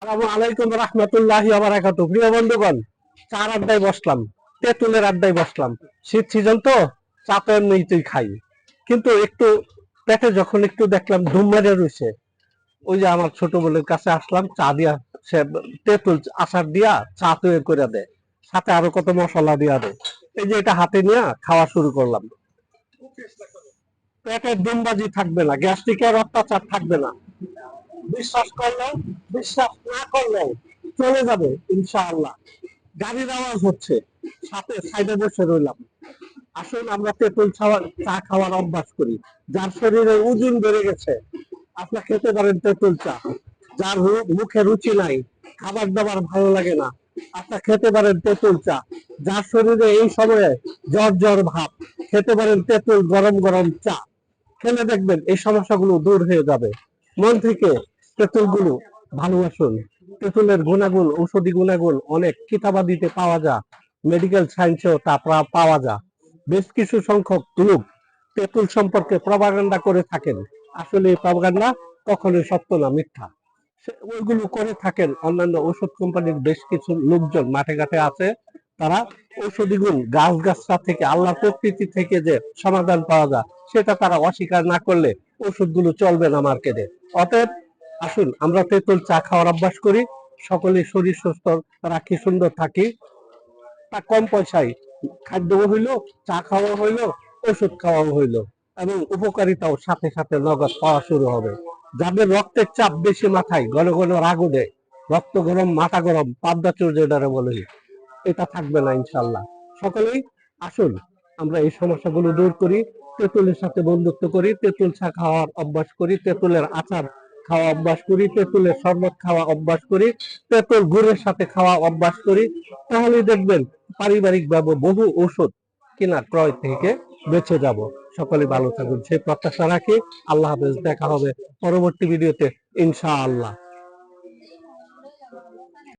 আসসালামু আলাইকুম রহমতুল্লাহি ওয়া বারাকাতুহু। প্রিয় বন্ধুগণ, চার আড্ডায় বসলাম, তেঁতুলের আড্ডায় বসলাম। শীত সিজন তো চা তো এমনিতেই খাই, কিন্তু একটু পেটে যখন একটু দেখলাম ধুম মেরে রয়েছে, ওই যে আমার ছোট বোনের কাছে আসলাম, চা দিয়া সে তেঁতুল আচার দিয়া চা তৈরি করে দেয়, সাথে আরো কত মশলা দিয়া দেয়। এই যে এটা হাতে নিয়ে খাওয়া শুরু করলাম। পেটের ডিমবাজি থাকবে না, গ্যাস্ট্রিকের অত্যাচার থাকবে না। বিশ্বাস করলেও, বিশ্বাস না করলেও চলে যাবে ইনশাআল্লাহ। গাড়ির আওয়াজ হচ্ছে, সাথে সাইডে বসে রইলাম। আসুন আমরা তেঁতুল চা খাওয়ার অভ্যাস করি। যার শরীরে ওজন বেড়ে গেছে, আপনার খেতে পারেন তেঁতুল চা। যার মুখে রুচি নাই, খাবার দাবার ভালো লাগে না, আপনার খেতে পারেন তেঁতুল চা। যার শরীরে এই সময়ে জ্বর জ্বর ভাব, খেতে পারেন তেঁতুল গরম গরম চা। খেলে দেখবেন এই সমস্যাগুলো দূর হয়ে যাবে। মন থেকে তেঁতুলগুলো ভালোবাসুন। তেঁতুলের গুণাগুণ, ঔষধি গুণাগুণ অনেক কিতাবাদিতে পাওয়া যায়, মেডিকেল সায়েন্সেও তা পাওয়া যায়। বেশ কিছু সংখ্যক লোক তেঁতুল সম্পর্কে প্রপাগান্ডা করে থাকেন। আসলে এই প্রপাগান্ডা কখনোই সত্য না, মিথ্যা। ওইগুলো করে থাকেন অন্যান্য ঔষধ কোম্পানির বেশ কিছু লোকজন মাঠে ঘাটে আছে। তারা ঔষধি গুণ গাছগাছরা থেকে, আল্লাহর প্রকৃতি থেকে যে সমাধান পাওয়া যায়, সেটা তারা অস্বীকার না করলে ওষুধগুলো চলবে না মার্কেটে। অতএব আসুন আমরা তেঁতুল চা খাওয়ার অভ্যাস করি, সকলে শরীর সুস্থ রাখি, সুন্দর থাকি। তা কম পয়সায় খাদ্য হইলো, চা খাওয়া হইলো, ওষুধ খাওয়া হইলো, এবং উপকারিতাও সাথে সাথে নগদ পাওয়া শুরু হবে। যাদের রক্তের চাপ বেশি, মাথায় ঘন ঘন রাগ ওঠে, রক্ত গরম, মাথা গরম, পাবদা চুর্য দ্বারা বলে, এটা থাকবে না ইনশাল্লাহ। সকলেই আসুন আমরা এই সমস্যাগুলো দূর করি, তেঁতুলের সাথে বন্ধুত্ব করি, তেঁতুল চা খাওয়ার অভ্যাস করি, তেঁতুলের আচার খাওয়া অভ্যাস করি, তেঁতুলের শরবত খাওয়া অভ্যাস করি, তেঁতুল গুড়ের সাথে খাওয়া অভ্যাস করি। তাহলেই দেখবেন পারিবারিক ভাবে বহু ঔষধ কিনা ক্রয় থেকে বেঁচে যাব। সকলে ভালো থাকুন সেই প্রত্যাশা রাখি। আল্লাহ হাফেজ, দেখা হবে পরবর্তী ভিডিওতে ইনশাআল্লাহ।